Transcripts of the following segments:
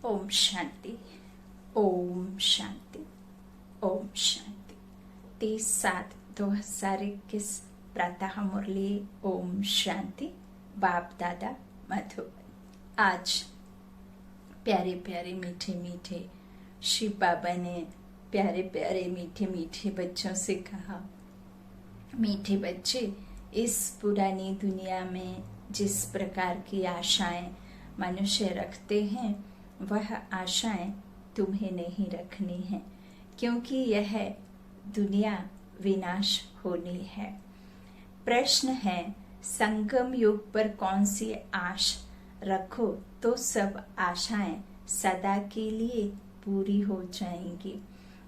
ओम शांति, ओम शांति, ओम शांति। 30/7/2021 प्रातः मुरली। ओम शांति। बाप दादा मधुबन। आज प्यारे प्यारे मीठे मीठे शिव बाबा ने प्यारे प्यारे मीठे मीठे बच्चों से कहा, मीठे बच्चे, इस पुरानी दुनिया में जिस प्रकार की आशाएं मनुष्य रखते हैं वह आशाएं तुम्हें नहीं रखनी है, क्योंकि यह दुनिया विनाश होनी है। प्रश्न है, संगम युग पर कौन सी आश रखो तो सब आशाएं सदा के लिए पूरी हो जाएंगी।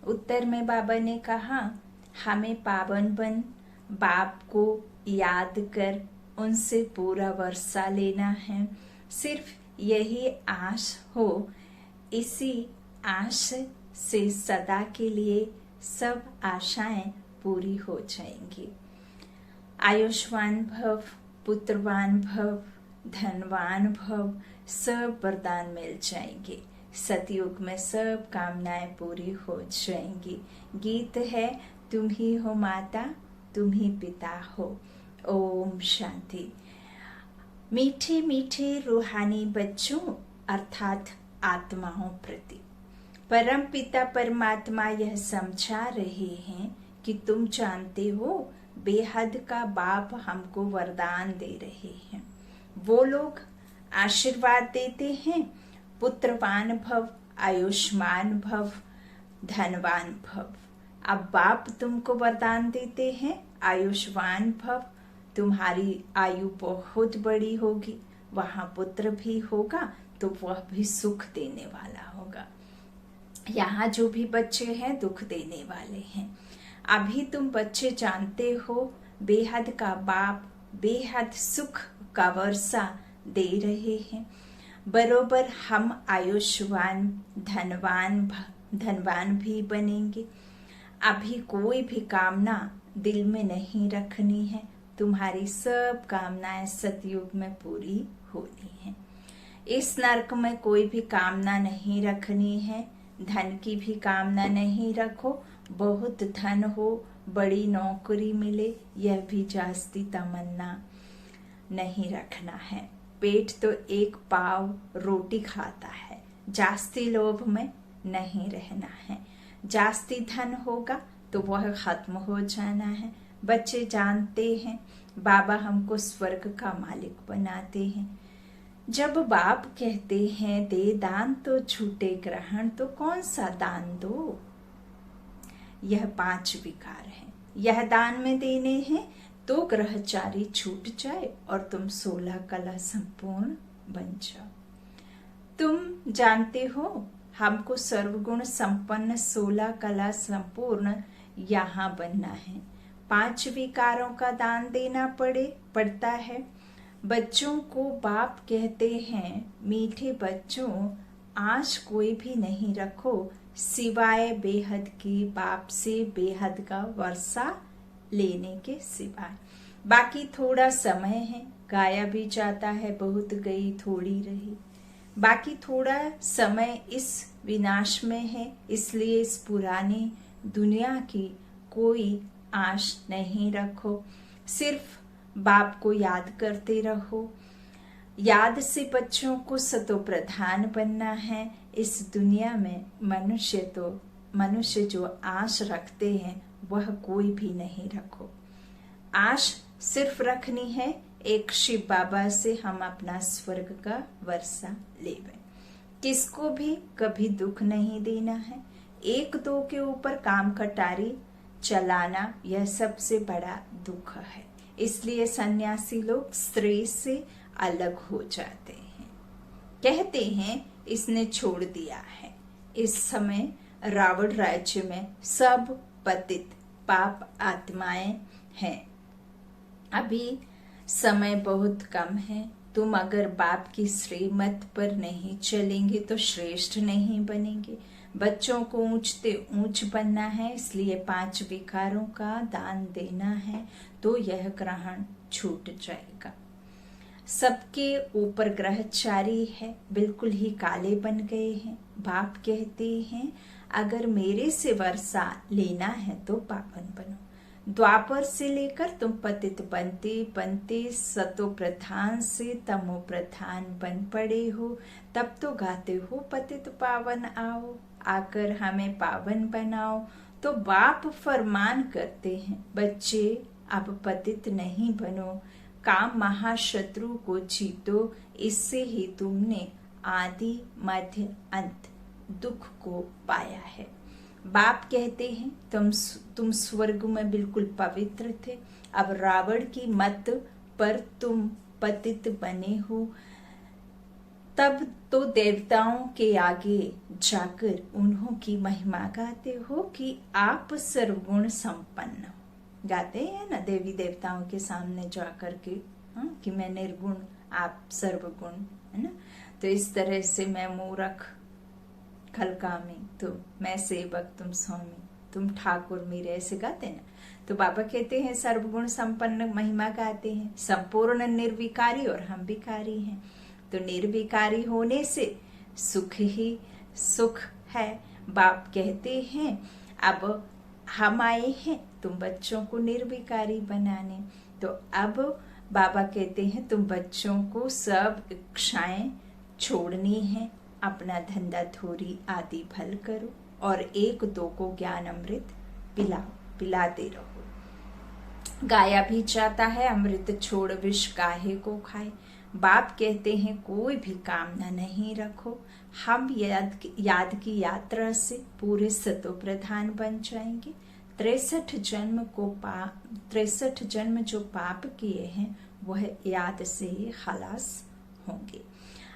उत्तर में बाबा ने कहा, हमें पावन बन बाप को याद कर उनसे पूरा वर्षा लेना है। सिर्फ यही आश हो, इसी आश से सदा के लिए सब आशाएं पूरी हो जाएंगी। आयुष्मान भव, पुत्रवान भव, धनवान भव, सब वरदान मिल जाएंगे। सतयुग में सब कामनाएं पूरी हो जाएंगी। गीत है, तुम ही हो माता, तुम ही पिता हो। ओम शांति। मीठे मीठे रूहानी बच्चों अर्थात आत्माओं प्रति परम पिता परमात्मा यह समझा रहे हैं कि तुम जानते हो बेहद का बाप हमको वरदान दे रहे हैं। वो लोग आशीर्वाद देते हैं, पुत्रवान भव, आयुष्मान भव, धनवान भव। अब बाप तुमको वरदान देते हैं, आयुष्मान भव, तुम्हारी आयु बहुत बड़ी होगी, वहां पुत्र भी होगा तो वह भी सुख देने वाला होगा। यहाँ जो भी बच्चे हैं दुख देने वाले हैं। अभी तुम बच्चे जानते हो बेहद का बाप बेहद सुख का वर्षा दे रहे हैं। बरोबर हम आयुष्मान धनवान भी बनेंगे। अभी कोई भी कामना दिल में नहीं रखनी है, तुम्हारी सब कामनाएं सतयुग में पूरी होनी है। इस नरक में कोई भी कामना नहीं रखनी है। धन की भी कामना नहीं रखो, बहुत धन हो, बड़ी नौकरी मिले, यह भी जास्ती तमन्ना नहीं रखना है। पेट तो एक पाव रोटी खाता है, जास्ती लोभ में नहीं रहना है। जास्ती धन होगा तो वह खत्म हो जाना है। बच्चे जानते हैं बाबा हमको स्वर्ग का मालिक बनाते हैं। जब बाप कहते हैं दे दान तो छूटे ग्रहण, तो कौन सा दान दो? यह 5 विकार हैं। यह दान में देने हैं तो ग्रहचारी छूट जाए और तुम 16 कला संपूर्ण बन जाओ। तुम जानते हो हमको सर्वगुण संपन्न 16 कला संपूर्ण यहाँ बनना है। 5 विकारों का दान देना पड़ता है। बच्चों को बाप कहते हैं, मीठे बच्चों, आश कोई भी नहीं रखो सिवाय बेहद की बाप से बेहद का वर्षा लेने के सिवाय। बाकी थोड़ा समय है, गाया भी जाता है, बहुत गई थोड़ी रही। बाकी थोड़ा समय इस विनाश में है, इसलिए इस पुरानी दुनिया की कोई आश नहीं रखो। सिर्फ बाप को याद करते रहो। याद से बच्चों को सतो प्रधान बनना है। इस दुनिया में मनुष्य जो आश रखते हैं वह कोई भी नहीं रखो। आश सिर्फ रखनी है एक शिव बाबा से हम अपना स्वर्ग का वर्षा लेवे। किसको भी कभी दुख नहीं देना है। 1-2 के ऊपर काम कटारी चलाना यह सबसे बड़ा दुख है। इसलिए सन्यासी लोग स्त्री से अलग हो जाते हैं। कहते हैं इसने छोड़ दिया है। इस समय रावण राज्य में सब पतित पाप आत्माएं हैं। अभी समय बहुत कम है। तुम अगर बाप की श्रीमत पर नहीं चलेंगे तो श्रेष्ठ नहीं बनेंगे। बच्चों को ऊंचते ऊंच बनना है, इसलिए 5 विकारों का दान देना है तो यह ग्रहण छूट जाएगा। सबके ऊपर ग्रहचारी है, बिल्कुल ही काले बन गए हैं। बाप कहते हैं अगर मेरे से वर्षा लेना है तो पावन बनो। द्वापर से लेकर तुम पतित बनते बनते सतो प्रधान से तमो प्रधान बन पड़े हो, तब तो गाते हो पतित पावन आओ, आकर हमें पावन बनाओ। तो बाप फरमान करते हैं बच्चे अब पतित नहीं बनो, काम महाशत्रु को जीतो, इससे ही तुमने आदि मध्य अंत दुख को पाया है। बाप कहते हैं तुम स्वर्ग में बिल्कुल पवित्र थे, अब रावण की मत पर तुम पतित बने हो। तब तो देवताओं के आगे जाकर उन्हों की महिमा गाते हो कि आप सर्वगुण संपन्न हो। गाते हैं ना देवी देवताओं के सामने जाकर के कि मैं निर्गुण आप सर्वगुण, है ना। तो इस तरह से मैं मूरख खलकामी, तो मैं सेवक तुम स्वामी, तुम ठाकुर मेरे, ऐसे गाते ना। तो बाबा कहते हैं सर्वगुण संपन्न महिमा गाते हैं, संपूर्ण निर्विकारी और हम विकारी हैं। तो निर्विकारी होने से सुख ही सुख है। बाप कहते हैं अब हम आए हैं तुम बच्चों को निर्विकारी बनाने। तो अब बाबा कहते हैं तुम बच्चों को सब इच्छाएं छोड़नी है, अपना धंधा थोड़ी आदि भल करो और एक दो को ज्ञान अमृत पिलाते रहो। गाया भी चाहता है अमृत छोड़ विष काहे को खाए। बाप कहते हैं कोई भी कामना नहीं रखो, हम याद की यात्रा से पूरे सतो प्रधान बन जाएंगे। 63 जन्म जो पाप किए हैं वह याद से ही खलास होंगे।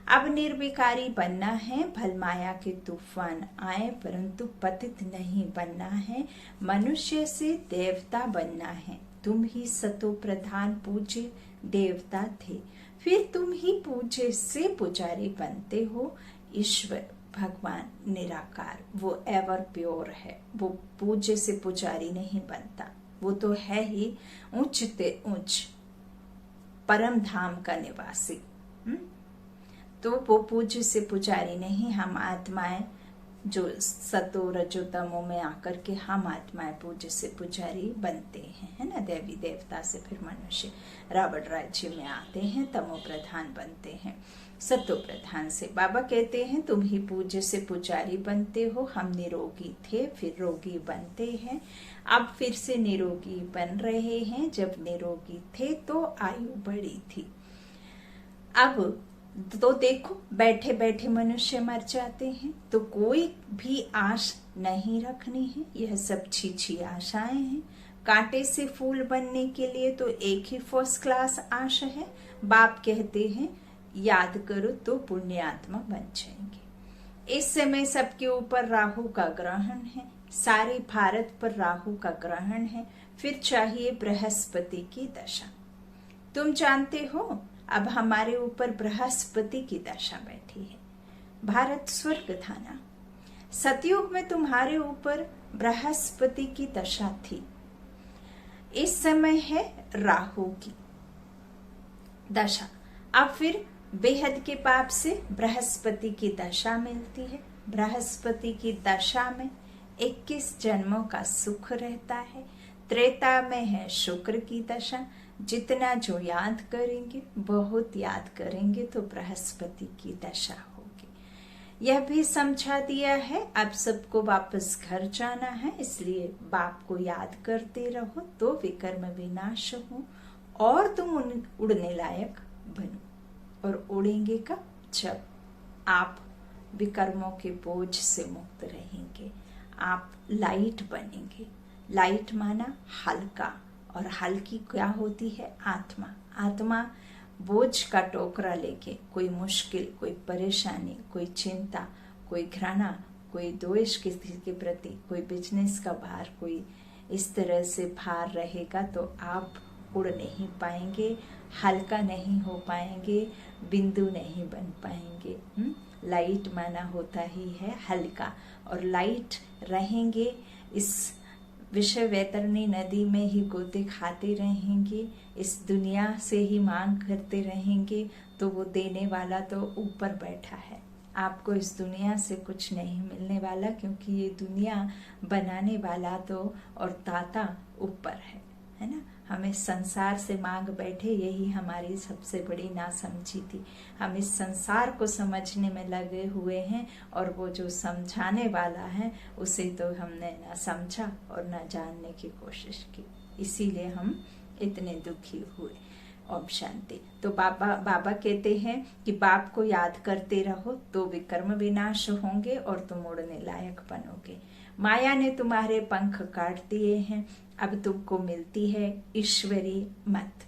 अब निर्विकारी बनना है, भल माया के तूफान आए परंतु पतित नहीं बनना है, मनुष्य से देवता बनना है। तुम ही सतो प्रधान पूज्य देवता थे, फिर तुम ही पूज्य से पुजारी बनते हो। ईश्वर भगवान निराकार वो एवर प्योर है, वो पूज्य से पुजारी नहीं बनता, वो तो है ही उच्च ते उच्च परम धाम का निवासी। तो वो पूज्य से पुजारी नहीं, हम आत्माएं जो सतो रजो तमो में आकर के हम आत्माएं पूज्य से पुजारी बनते हैं, है ना। देवी देवता से फिर मनुष्य रावण राज्य में आते हैं, तमो प्रधान बनते हैं, सतो प्रधान से। बाबा कहते हैं तुम ही पूज्य से पुजारी बनते हो। हम निरोगी थे फिर रोगी बनते हैं, अब फिर से निरोगी बन रहे हैं। जब निरोगी थे तो आयु बड़ी थी, अब तो देखो बैठे बैठे मनुष्य मर जाते हैं। तो कोई भी आश नहीं रखनी है, यह सब छीछी आशाएं हैं। कांटे से फूल बनने के लिए तो एक ही फर्स्ट क्लास आश है। बाप कहते हैं याद करो तो पुण्यात्मा बन जाएंगे। इस समय सबके ऊपर राहु का ग्रहण है, सारे भारत पर राहु का ग्रहण है, फिर चाहिए बृहस्पति की दशा। तुम जानते हो अब हमारे ऊपर बृहस्पति की दशा बैठी है। भारत स्वर्ग था ना, सतयुग में तुम्हारे ऊपर बृहस्पति की दशा थी, इस समय है राहु की दशा। अब फिर बेहद के पाप से बृहस्पति की दशा मिलती है। बृहस्पति की दशा में 21 जन्मों का सुख रहता है। त्रेता में है शुक्र की दशा, जितना जो याद करेंगे बहुत याद करेंगे तो बृहस्पति की दशा होगी। यह भी समझा दिया है अब सबको वापस घर जाना है, इसलिए बाप को याद करते रहो तो विकर्म विनाश हो और तुम उड़ने लायक बनो। और उड़ेंगे कब? जब आप विकर्मों के बोझ से मुक्त रहेंगे, आप लाइट बनेंगे। लाइट माना हल्का, और हल्की क्या होती है? आत्मा। आत्मा बोझ का टोकरा लेके कोई मुश्किल, कोई परेशानी, कोई चिंता, कोई घृणा, कोई द्वेष किसी के प्रति, कोई बिजनेस का भार, कोई इस तरह से भार रहेगा तो आप उड़ नहीं पाएंगे, हल्का नहीं हो पाएंगे, बिंदु नहीं बन पाएंगे। लाइट माना होता ही है हल्का, और लाइट रहेंगे इस विषय वैतरणी नदी में ही गोते खाते रहेंगे, इस दुनिया से ही मांग करते रहेंगे, तो वो देने वाला तो ऊपर बैठा है। आपको इस दुनिया से कुछ नहीं मिलने वाला, क्योंकि ये दुनिया बनाने वाला तो और दाता ऊपर है ना। हम इस संसार से मांग बैठे, यही हमारी सबसे बड़ी नासमझी थी। हम इस संसार को समझने में लगे हुए हैं, और वो जो समझाने वाला है उसे तो हमने ना समझा और ना जानने की कोशिश की, इसीलिए हम इतने दुखी हुए। ओम शांति। तो बाबा कहते हैं कि बाप को याद करते रहो तो विकर्म विनाश होंगे और तुम उड़ने लायक बनोगे। माया ने तुम्हारे पंख काट दिए हैं, अब तुमको मिलती है ईश्वरीय मत,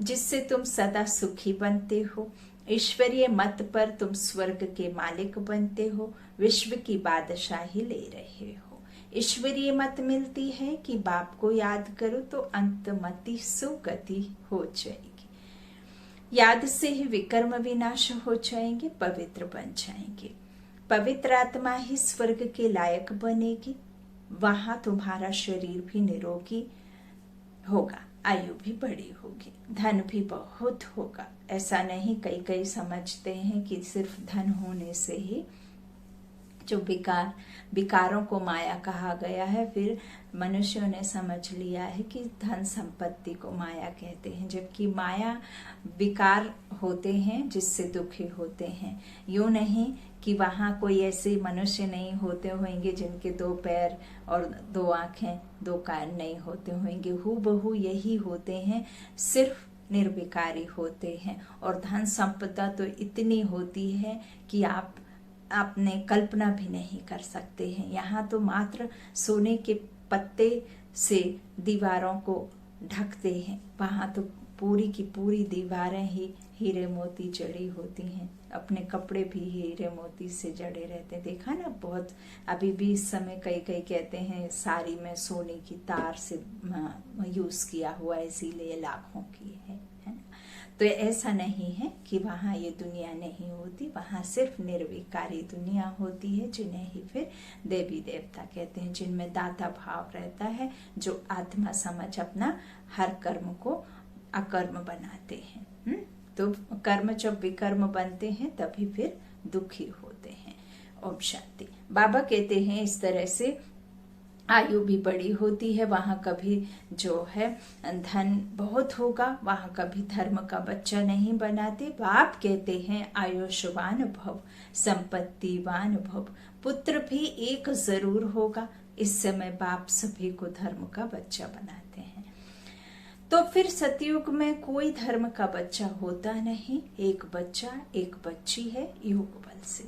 जिससे तुम सदा सुखी बनते हो। ईश्वरीय मत पर तुम स्वर्ग के मालिक बनते हो, विश्व की बादशाही ले रहे हो। ईश्वरीय मत मिलती है कि बाप को याद करो तो अंतमति सुगति हो जाएगी। याद से ही विकर्म विनाश हो जाएंगे, पवित्र बन जाएंगे। पवित्र आत्मा ही स्वर्ग के लायक बनेगी, वहां तुम्हारा शरीर भी निरोगी होगा, आयु भी बड़ी होगी, धन भी बहुत होगा। ऐसा नहीं, कई समझते हैं कि सिर्फ धन होने से ही, जो विकारों को माया कहा गया है, फिर मनुष्यों ने समझ लिया है कि धन संपत्ति को माया कहते हैं, जबकि माया विकार होते हैं जिससे दुखी होते हैं। यूं नहीं कि वहां कोई ऐसे मनुष्य नहीं होते होंगे जिनके 2 पैर और 2 आंखें 2 कान नहीं होते होंगे, हूबहू यही होते हैं, सिर्फ निर्विकारी होते हैं। और धन संपदा तो इतनी होती है कि आपने कल्पना भी नहीं कर सकते हैं। यहाँ तो मात्र सोने के पत्ते से दीवारों को ढकते हैं, वहां तो पूरी की पूरी दीवारें ही हीरे मोती जड़ी होती हैं, अपने कपड़े भी हीरे मोती से जड़े रहते हैं। देखा ना, बहुत अभी भी इस समय कई कहते हैं साड़ी में सोने की तार से यूज किया हुआ, इसीलिए लाखों की है ना। तो ऐसा नहीं है कि वहां ये दुनिया नहीं होती, वहां सिर्फ निर्विकारी दुनिया होती है, जिन्हें ही फिर देवी देवता कहते हैं, जिनमें दाता भाव रहता है, जो आत्मा समझ अपना हर कर्म को अकर्म बनाते हैं। तो कर्म जब विकर्म बनते हैं तभी फिर दुखी होते हैं। ओम शांति। बाबा कहते हैं इस तरह से आयु भी बड़ी होती है, वहां कभी जो है धन बहुत होगा, वहां कभी धर्म का बच्चा नहीं बनाते। बाप कहते हैं आयुष्मान भव, संपत्तिवान भव, पुत्र भी एक जरूर होगा। इस समय बाप सभी को धर्म का बच्चा बनाते हैं। तो फिर सतयुग में कोई धर्म का बच्चा होता नहीं, एक बच्चा एक बच्ची है योग बल से,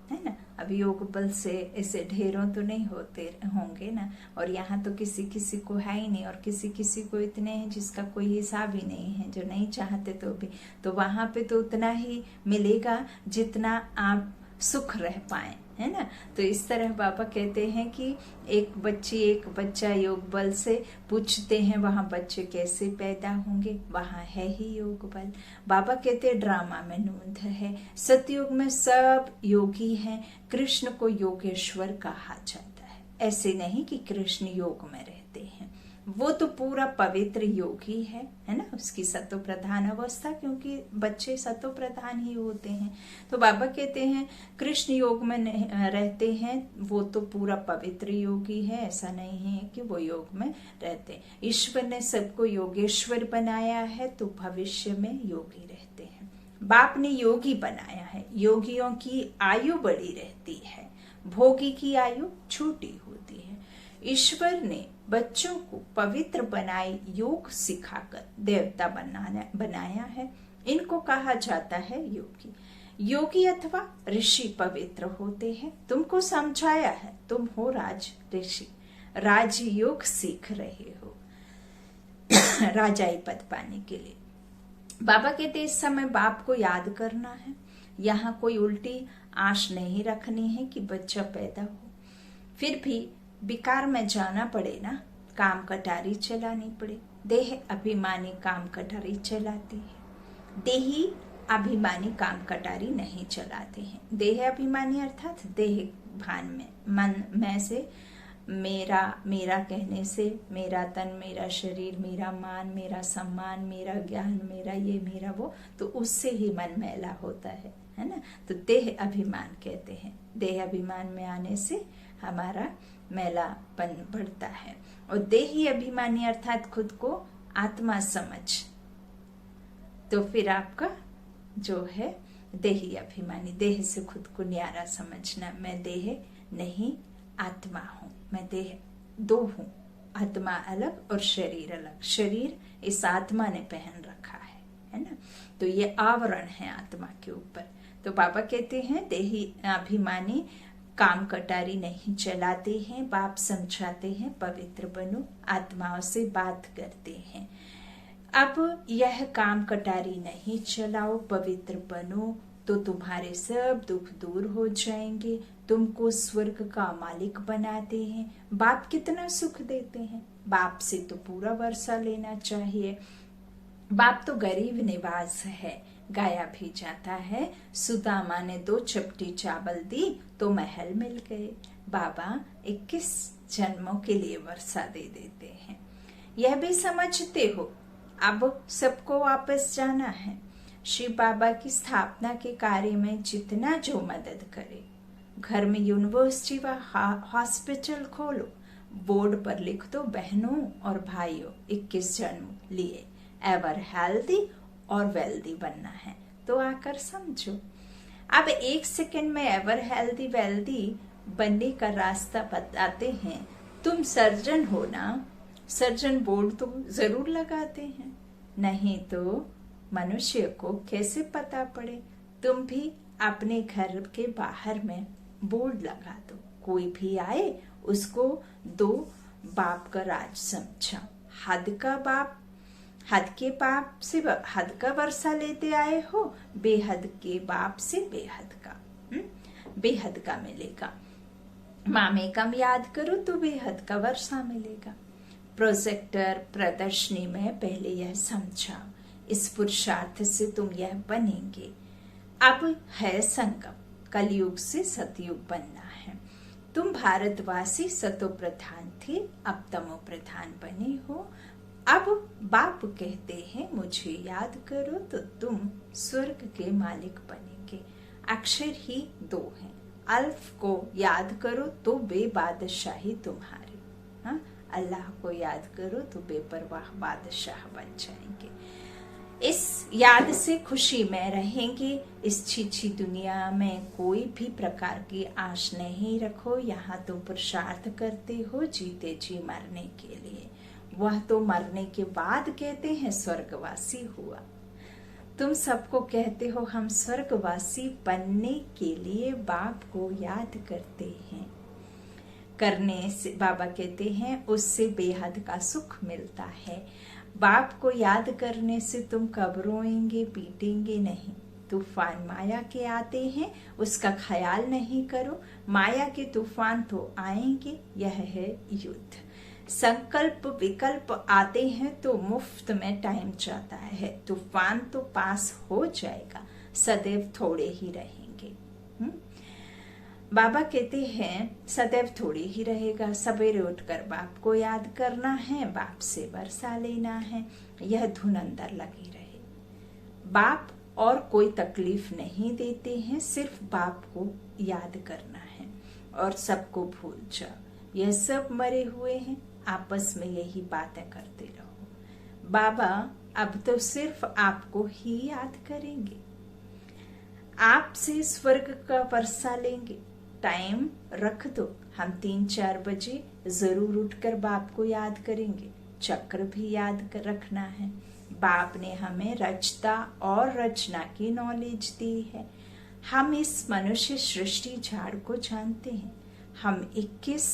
है ना। अब योग बल से ऐसे ढेरों तो नहीं होते होंगे ना, और यहाँ तो किसी किसी को है ही नहीं, और किसी किसी को इतने हैं जिसका कोई हिसाब ही नहीं है, जो नहीं चाहते तो भी, तो वहां पे तो उतना ही मिलेगा जितना आप सुख रह पाए, है ना। तो इस तरह बाबा कहते हैं कि एक बच्ची एक बच्चा योग बल से पूछते हैं वहां बच्चे कैसे पैदा होंगे, वहां है ही योग बल। बाबा कहते हैं ड्रामा में नूंद है, सतयुग में सब योगी हैं, कृष्ण को योगेश्वर कहा जाता है। ऐसे नहीं कि कृष्ण योग में रहते हैं, वो तो पूरा पवित्र योगी है ना। उसकी सतो प्रधान अवस्था, क्योंकि बच्चे सतो प्रधान ही होते हैं। तो बाबा कहते हैं कृष्ण योग में रहते हैं, वो तो पूरा पवित्र योगी है। ऐसा नहीं है कि वो योग में रहते। ईश्वर ने सबको योगेश्वर बनाया है, तो भविष्य में योगी रहते हैं। बाप ने योगी बनाया है। योगियों की आयु बड़ी रहती है, भोगी की आयु छोटी होती है। ईश्वर ने बच्चों को पवित्र बनाए योग सिखाकर देवता बनाया है। इनको कहा जाता है योगी। योगी अथवा ऋषि पवित्र होते हैं। तुमको समझाया है, तुम हो राज ऋषि, राजयोग सीख रहे हो राजाई पद पाने के लिए। बाबा कहते इस समय बाप को याद करना है। यहाँ कोई उल्टी आश नहीं रखनी है कि बच्चा पैदा हो, फिर भी विकार में जाना पड़े ना, काम कटारी चलानी पड़े। देह अभिमानी काम कटारी चलाती है, देही अभिमानी काम कटारी नहीं चलाते हैं। देह अभिमानी अर्थात देह भान में, मन में से मेरा मेरा कहने से मेरा तन, मेरा शरीर, मेरा मान, मेरा सम्मान, मेरा ज्ञान, मेरा ये, मेरा वो, तो उससे ही मन मैला होता है ना। तो देह अभिमान कहते हैं। देह अभिमान में आने से हमारा मैलापन बढ़ता है। और देही अभिमानी अर्थात खुद को आत्मा समझ, तो फिर आपका जो है देही अभिमानी, देह से खुद को न्यारा समझना, मैं देह नहीं आत्मा हूँ, मैं देह दो हूँ, आत्मा अलग और शरीर अलग। शरीर इस आत्मा ने पहन रखा है ना। तो ये आवरण है आत्मा के ऊपर। तो बाबा कहते हैं देही अभिमानी काम कटारी नहीं चलाते हैं, बाप समझाते हैं पवित्र बनो, आत्माओं से बात करते हैं। अब यह काम कटारी नहीं चलाओ, पवित्र बनो, तो तुम्हारे सब दुख दूर हो जाएंगे, तुमको स्वर्ग का मालिक बनाते हैं। बाप कितना सुख देते हैं, बाप से तो पूरा वर्षा लेना चाहिए। बाप तो गरीब निवाज है, गाया भी जाता है, सुदामा ने 2 चपटी चावल दी तो महल मिल गए। बाबा 21 जन्मों के लिए वर्षा दे देते हैं। यह भी समझते हो अब सबको वापस जाना है। श्री बाबा की स्थापना के कार्य में जितना जो मदद करे, घर में यूनिवर्सिटी व हॉस्पिटल खोलो, बोर्ड पर लिख दो बहनों और भाइयों 21 जन्म लिए एवर हेल्दी और वेल्दी बनना है, तो आकर समझो। अब 1 सेकंड में एवर हेल्दी वेल्दी बनने का रास्ता बताते हैं। तुम सर्जन हो ना, सर्जन बोर्ड तो जरूर लगाते हैं, नहीं तो मनुष्य को कैसे पता पड़े। तुम भी अपने घर के बाहर में बोर्ड लगा दो, कोई भी आए उसको दो बाप का राज समझा। हद का बाप, हद के बाप से हद का वर्षा लेते आए हो, बेहद के बाप से बेहद का बेहद का मिलेगा। मामे कम याद करो तो बेहद का वर्षा मिलेगा। प्रोजेक्टर प्रदर्शनी में पहले यह समझा, इस पुरुषार्थ से तुम यह बनेंगे। अब है संगम, कलयुग से सतयुग बनना है। तुम भारतवासी सतो प्रधान थे, अब तमो प्रधान बने हो। अब बाप कहते हैं मुझे याद करो तो तुम स्वर्ग के मालिक बनेंगे। अक्षर ही 2 हैं, अल्फ को याद करो तो बेबादशाही तुम्हारी। हाँ, अल्लाह को याद करो तो बेपरवाह बादशाह बन जाएंगे। इस याद से खुशी में रहेंगे। इस छिछी दुनिया में कोई भी प्रकार की आश नहीं रखो। यहाँ तुम पुरुषार्थ करते हो जीते जी मरने के लिए, वह तो मरने के बाद कहते हैं स्वर्गवासी हुआ। तुम सबको कहते हो हम स्वर्गवासी बनने के लिए बाप को याद करते हैं। करने से बाबा कहते हैं उससे बेहद का सुख मिलता है। बाप को याद करने से तुम कब रोएंगे पीटेंगे नहीं। तूफान माया के आते हैं, उसका ख्याल नहीं करो, माया के तूफान तो आएंगे, यह है युद्ध। संकल्प विकल्प आते हैं तो मुफ्त में टाइम जाता है, तूफान तो पास हो जाएगा, सदैव थोड़े ही रहेंगे। बाबा कहते हैं सदैव थोड़ी ही रहेगा। सवेरे उठकर बाप को याद करना है, बाप से वर्षा लेना है, यह धुन अंदर लगी रहे। बाप और कोई तकलीफ नहीं देते हैं, सिर्फ बाप को याद करना है और सबको भूल जाओ। यह सब मरे हुए हैं, आपस में यही बातें करते रहो। बाबा अब तो सिर्फ आपको ही याद करेंगे, आपसे स्वर्ग का वर्षा लेंगे। टाइम रख दो, हम 3-4 बजे जरूर उठकर बाप को याद करेंगे। चक्र भी याद कर रखना है। बाप ने हमें रचता और रचना की नॉलेज दी है। हम इस मनुष्य सृष्टि झाड़ को जानते हैं। हम 21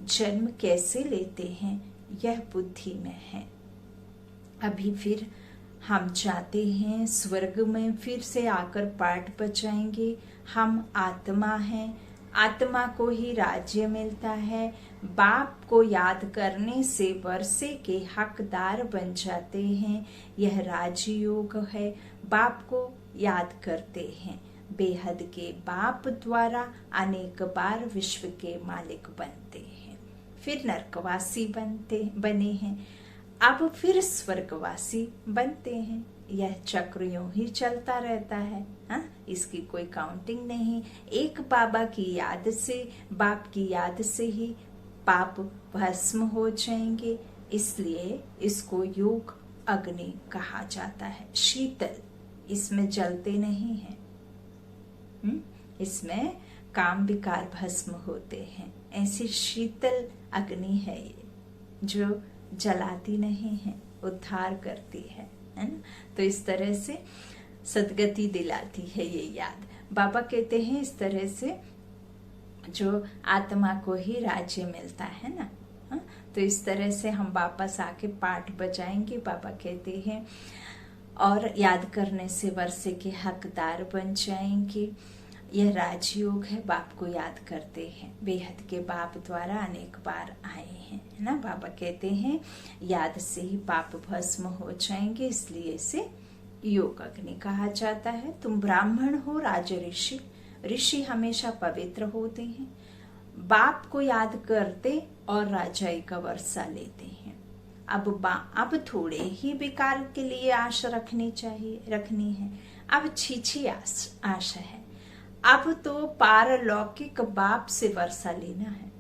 जन्म कैसे लेते हैं यह बुद्धि में है। अभी फिर हम जाते हैं स्वर्ग में, फिर से आकर पाठ बचाएंगे। हम आत्मा हैं, आत्मा को ही राज्य मिलता है। बाप को याद करने से वर्षे के हकदार बन जाते हैं, यह राजयोग है। बाप को याद करते हैं, बेहद के बाप द्वारा अनेक बार विश्व के मालिक बनते हैं। फिर नरकवासी बने हैं, अब फिर स्वर्गवासी बनते हैं। यह चक्र यूं ही चलता रहता है। हाँ, इसकी कोई काउंटिंग नहीं। एक बाबा की याद से, बाप की याद से ही पाप भस्म हो जाएंगे। इसलिए इसको योग अग्नि कहा जाता है। शीतल, इसमें जलते नहीं है, इसमें काम विकार भस्म होते हैं। ऐसी शीतल अग्नि है ये, जो जलाती नहीं है, उद्धार करती है ना। तो इस तरह से सदगति दिलाती है ये याद। बाबा कहते हैं इस तरह से जो आत्मा को ही राज्य मिलता है ना। हाँ? तो इस तरह से हम वापस आके पाठ बजाएंगे। बाबा कहते हैं और याद करने से वर्षे के हकदार बन जाएंगे। यह राजयोग है, बाप को याद करते हैं। बेहद के बाप द्वारा अनेक बार आए हैं, है ना। बाबा कहते हैं याद से ही पाप भस्म हो जाएंगे, इसलिए इसे योग अग्नि कहा जाता है। तुम ब्राह्मण हो, राज ऋषि। ऋषि हमेशा पवित्र होते हैं, बाप को याद करते और राजाई का वर्षा लेते हैं। अब थोड़े ही विकार के लिए आश रखनी है। अब छीछी आश है। अब तो पारलौकिक बाप से वर्षा लेना है।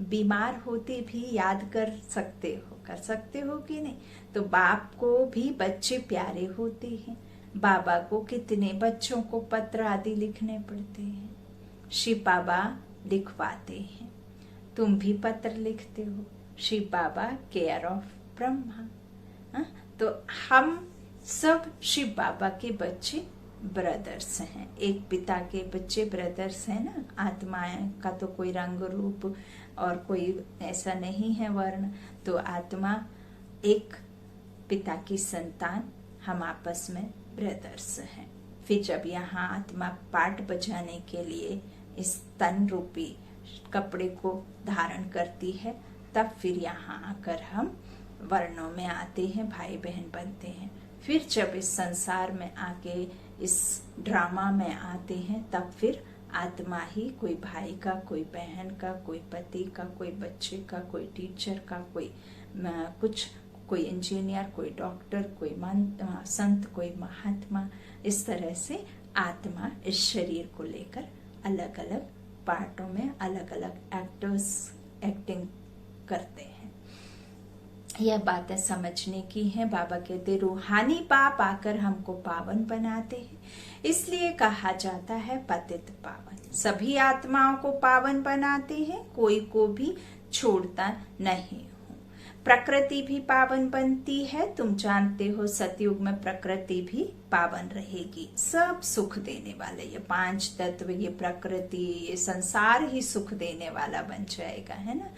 बीमार होते भी याद कर सकते हो कि नहीं। तो बाप को भी बच्चे प्यारे होते हैं। बाबा को कितने बच्चों को पत्र आदि लिखने पड़ते हैं, शिव बाबा लिखवाते हैं। तुम भी पत्र लिखते हो। शिव बाबा केयर ऑफ ब्रह्मा। तो हम सब शिव बाबा के बच्चे ब्रदर्स हैं। एक पिता के बच्चे ब्रदर्स हैं ना। आत्मा का तो कोई रंग रूप और कोई ऐसा नहीं है वर्ण। तो आत्मा एक पिता की संतान, हम आपस में ब्रदर्स हैं। फिर जब यहाँ आत्मा पाठ बजाने के लिए इस तन रूपी कपड़े को धारण करती है, तब फिर यहाँ आकर हम वर्णों में आते हैं, भाई बहन बनते हैं। फिर जब इस संसार में आके इस ड्रामा में आते हैं, तब फिर आत्मा ही कोई भाई का, कोई बहन का, कोई पति का, कोई बच्चे का, कोई टीचर का, कोई इंजीनियर, कोई डॉक्टर, कोई संत, कोई महात्मा। इस तरह से आत्मा इस शरीर को लेकर अलग अलग पार्टों में अलग अलग एक्टर्स एक्टिंग करते हैं। यह बातें समझने की हैं। बाबा कहते रूहानी बाप आकर हमको पावन बनाते हैं, इसलिए कहा जाता है पतित पावन। सभी आत्माओं को पावन बनाते हैं, कोई को भी छोड़ता नहीं हूँ। प्रकृति भी पावन बनती है। तुम जानते हो सतयुग में प्रकृति भी पावन रहेगी। सब सुख देने वाले, ये 5 तत्व, ये प्रकृति, ये संसार ही सुख देने वाला बन जाएगा, है ना।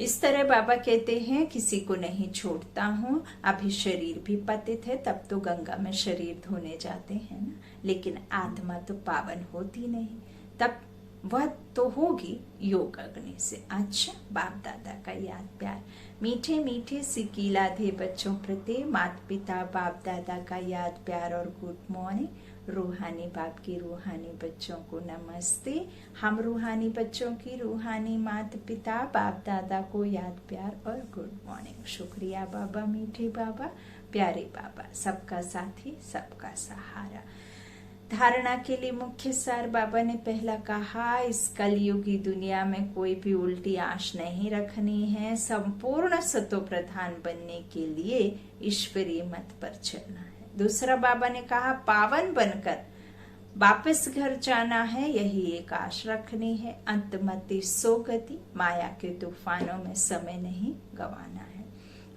इस तरह बाबा कहते हैं किसी को नहीं छोड़ता हूँ। अभी शरीर भी पतित है, तब तो गंगा में शरीर धोने जाते हैं ना। लेकिन आत्मा तो पावन होती नहीं, तब वह तो होगी योग अग्नि से। अच्छा, बाप दादा का याद प्यार। मीठे मीठे सिकीला थे बच्चों प्रति, माता पिता बाप दादा का याद प्यार और गुड मॉर्निंग। रूहानी बाप की रूहानी बच्चों को नमस्ते। हम रूहानी बच्चों की रूहानी माता पिता बाप दादा को याद प्यार और गुड मॉर्निंग। शुक्रिया बाबा, मीठे बाबा, प्यारे बाबा, सबका साथी, सबका सहारा। धारणा के लिए मुख्य सार बाबा ने पहला कहा, इस कलयुगी दुनिया में कोई भी उल्टी आश नहीं रखनी है। संपूर्ण सतो प्रधान बनने के लिए ईश्वरीय मत पर चलना है। दूसरा बाबा ने कहा, पावन बनकर वापस घर जाना है, यही एक आश रखनी है। अंतमति सो गति, माया के तूफानों में समय नहीं गंवाना है।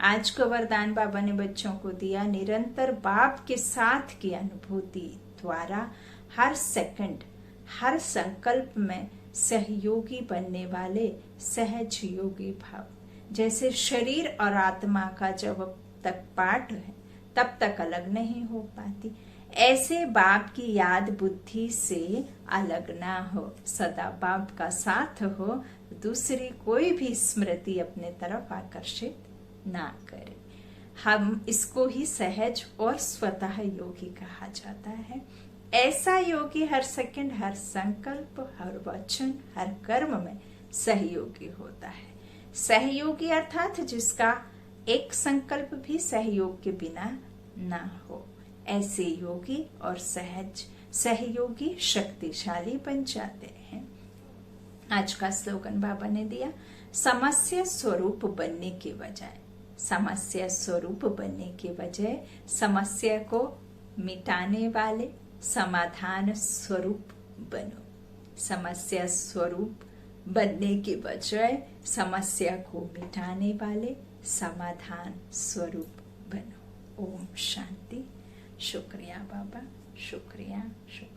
आज का वरदान बाबा ने बच्चों को दिया, निरंतर बाप के साथ की अनुभूति द्वारा हर सेकंड, हर संकल्प में सहयोगी बनने वाले सहज योगी भाव। जैसे शरीर और आत्मा का जब तक पार्ट है तब तक अलग नहीं हो पाती, ऐसे बाप की याद बुद्धि से अलग ना हो। सदा बाप का साथ हो, दूसरी कोई भी स्मृति अपने तरफ आकर्षित ना करे। हम इसको ही सहज और स्वतः योगी कहा जाता है। ऐसा योगी हर सेकंड, हर संकल्प, हर वचन, हर कर्म में सहयोगी होता है। सहयोगी अर्थात जिसका एक संकल्प भी सहयोग के बिना ना हो। ऐसे योगी और सहज सहयोगी शक्तिशाली बन जाते हैं। आज का स्लोगन बाबा ने दिया, समस्या स्वरूप बनने के बजाय, समस्या स्वरूप बनने के बजाय समस्या को मिटाने वाले समाधान स्वरूप बनो। समस्या स्वरूप बनने के बजाय समस्या को मिटाने वाले समाधान स्वरूप बनो। ओम शांति। शुक्रिया बाबा, शुक्रिया शुक्रिया।